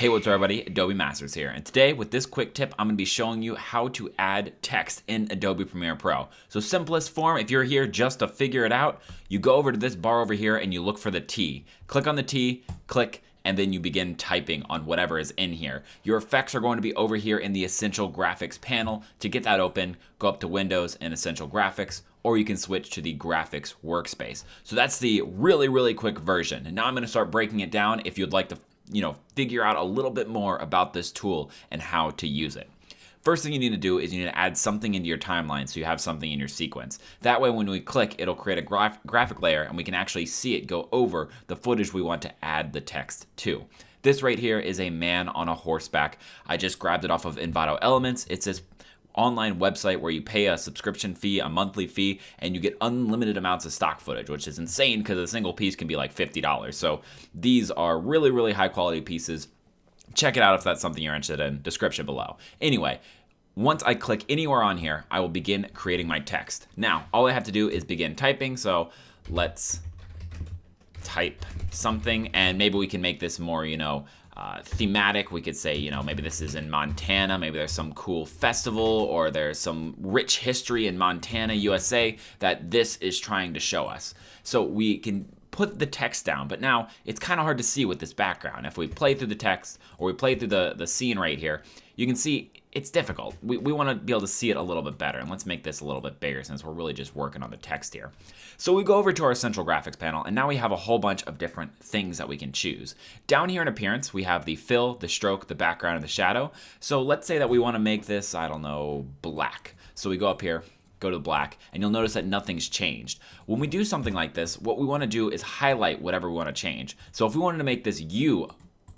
Hey, what's up everybody? Adobe Masters here, and today with this quick tip, I'm going to be showing you how to add text in Adobe Premiere Pro. So simplest form, if you're here just to figure it out, you go over to this bar over here and you look for the T. Click on the T, click, and then you begin typing on whatever is in here. Your effects are going to be over here in the Essential Graphics panel. To get that open, go up to Windows and Essential Graphics, or you can switch to the graphics workspace. So that's the really quick version. And now I'm going to start breaking it down if you'd like to figure out a little bit more about this tool and how to use it. First thing you need to do is you need to add something into your timeline so you have something in your sequence. That way when we click, it'll create a graphic layer and we can actually see it go over the footage we want to add the text to. This right here is a man on a horseback. I just grabbed it off of Envato Elements. It's this online website where you pay a subscription fee, a monthly fee, and you get unlimited amounts of stock footage, which is insane because a single piece can be like $50. So these are really high quality pieces. Check it out if that's something you're interested in. Description below. Anyway, once I click anywhere on here, I will begin creating my text. Now, all I have to do is begin typing. So let's type something, and maybe we can make this more, thematic. We could say, maybe this is in Montana, maybe there's some cool festival, or there's some rich history in Montana, USA, that this is trying to show us. So we can put the text down, but now it's kind of hard to see with this background. If we play through the text, or we play through the scene right here, you can see it's difficult. We want to be able to see it a little bit better, and let's make this a little bit bigger since we're really just working on the text here. So we go over to our Central Graphics panel, and now we have a whole bunch of different things that we can choose. Down here in Appearance, we have the fill, the stroke, the background, and the shadow. So let's say that we want to make this, I don't know, black. So we go up here, go to black, and you'll notice that nothing's changed. When we do something like this, what we want to do is highlight whatever we want to change. So if we wanted to make this U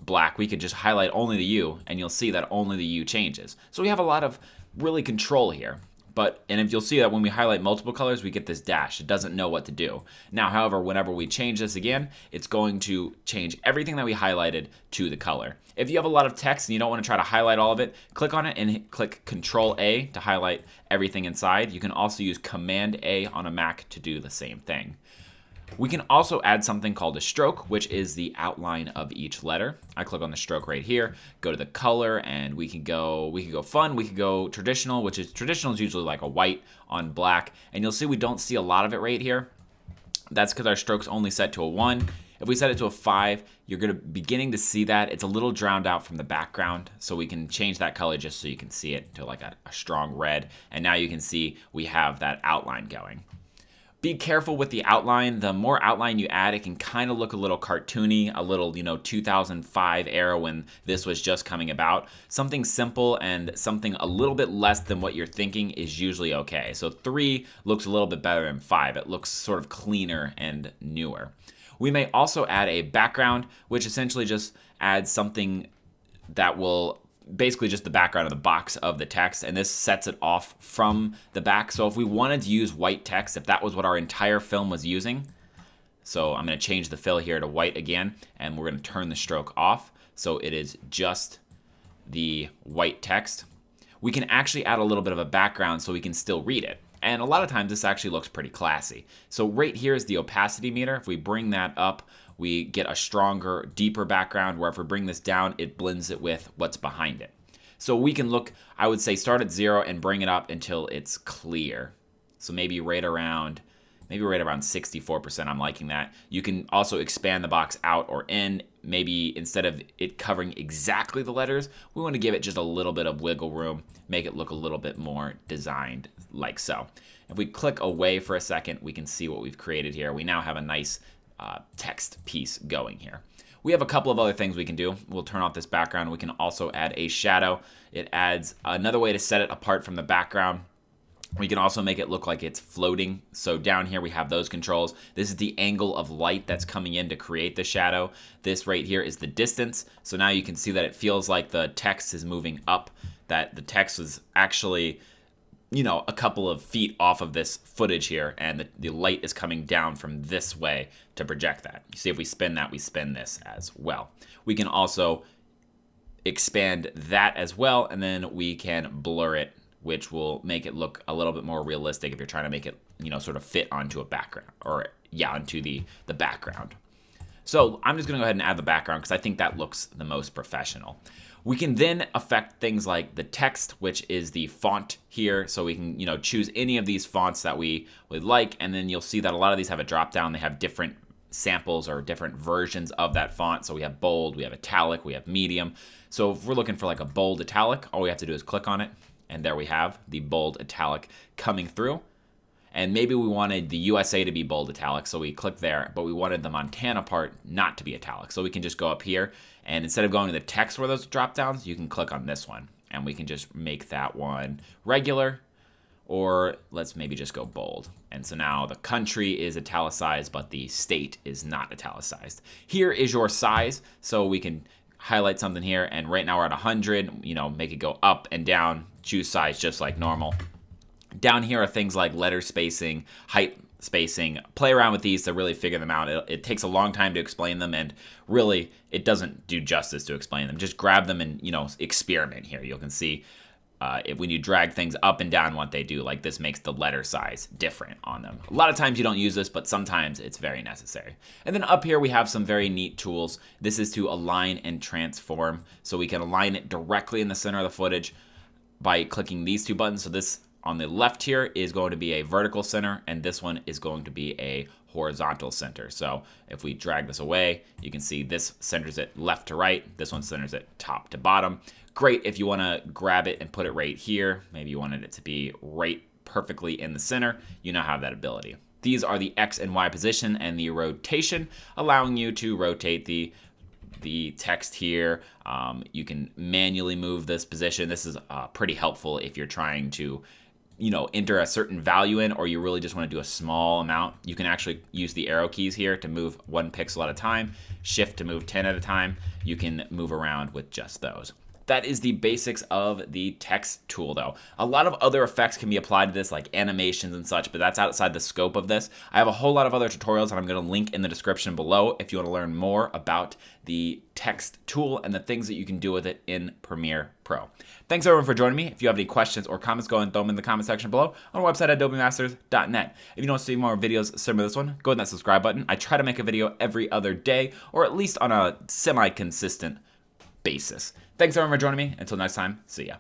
black, we could just highlight only the U, and you'll see that only the U changes. So we have a lot of really control here. And if you'll see that when we highlight multiple colors, we get this dash. It doesn't know what to do. Now, however, whenever we change this again, it's going to change everything that we highlighted to the color. If you have a lot of text and you don't want to try to highlight all of it, click on it and click Control A to highlight everything inside. You can also use Command A on a Mac to do the same thing. We can also add something called a stroke, which is the outline of each letter. I click on the stroke right here, go to the color, and we can go fun, we can go traditional, which is usually like a white on black, and you'll see we don't see a lot of it right here. That's because our stroke's only set to a 1. If we set it to a 5, you're going to beginning to see that it's a little drowned out from the background, so we can change that color just so you can see it to like a strong red, and now you can see we have that outline going. Be careful with the outline. The more outline you add, it can kind of look a little cartoony, a little, 2005 era when this was just coming about. Something simple and something a little bit less than what you're thinking is usually okay. So 3 looks a little bit better than 5. It looks sort of cleaner and newer. We may also add a background, which essentially just adds something that will basically just the background of the box of the text, and this sets it off from the back. So if we wanted to use white text, if that was what our entire film was using, so I'm going to change the fill here to white again, and we're going to turn the stroke off so it is just the white text. We can actually add a little bit of a background so we can still read it, and a lot of times this actually looks pretty classy. So right here is the opacity meter. If we bring that up, we get a stronger, deeper background, where if we bring this down, it blends it with what's behind it. So we can look, I would say start at 0 and bring it up until it's clear. So maybe right around 64%, I'm liking that. You can also expand the box out or in. Maybe instead of it covering exactly the letters, we want to give it just a little bit of wiggle room, make it look a little bit more designed like so. If we click away for a second, we can see what we've created here. We now have a nice text piece going here. We have a couple of other things we can do. We'll turn off this background. We can also add a shadow. It adds another way to set it apart from the background. We can also make it look like it's floating. So down here we have those controls. This is the angle of light that's coming in to create the shadow. This right here is the distance. So now you can see that it feels like the text is moving up, that the text is actually a couple of feet off of this footage here, and the light is coming down from this way to project that. You see if we spin that, we spin this as well. We can also expand that as well, and then we can blur it, which will make it look a little bit more realistic if you're trying to make it, sort of fit onto a background, or onto the background. So I'm just gonna go ahead and add the background because I think that looks the most professional. We can then affect things like the text, which is the font here. So we can, choose any of these fonts that we would like. And then you'll see that a lot of these have a drop down. They have different samples or different versions of that font. So we have bold, we have italic, we have medium. So if we're looking for like a bold italic, all we have to do is click on it. And there we have the bold italic coming through. And maybe we wanted the USA to be bold italic, so we click there, but we wanted the Montana part not to be italic. So we can just go up here, and instead of going to the text where those drop downs, you can click on this one, and we can just make that one regular, or let's maybe just go bold. And so now the country is italicized, but the state is not italicized. Here is your size, so we can highlight something here, and right now we're at 100, make it go up and down, choose size just like normal. Down here are things like letter spacing, height spacing. Play around with these to really figure them out. It takes a long time to explain them, and really it doesn't do justice to explain them. Just grab them and experiment here. You can see when you drag things up and down what they do. Like this makes the letter size different on them. A lot of times you don't use this, but sometimes it's very necessary. And then up here we have some very neat tools. This is to align and transform. So we can align it directly in the center of the footage by clicking these two buttons. So this on the left here is going to be a vertical center, and this one is going to be a horizontal center. So if we drag this away, you can see this centers it left to right. This one centers it top to bottom. Great if you want to grab it and put it right here. Maybe you wanted it to be right perfectly in the center. You now have that ability. These are the X and Y position and the rotation, allowing you to rotate the text here. You can manually move this position. This is pretty helpful if you're trying to enter a certain value in, or you really just want to do a small amount. You can actually use the arrow keys here to move 1 pixel at a time, shift to move 10 at a time. You can move around with just those. That is the basics of the text tool though. A lot of other effects can be applied to this, like animations and such, but that's outside the scope of this. I have a whole lot of other tutorials that I'm going to link in the description below if you want to learn more about the text tool and the things that you can do with it in Premiere Pro. Thanks everyone for joining me. If you have any questions or comments, go ahead and throw them in the comment section below on our website at adobemasters.net. If you want to see more videos similar to this one, go hit that subscribe button. I try to make a video every other day, or at least on a semi-consistent basis. Thanks everyone for joining me. Until next time, see ya.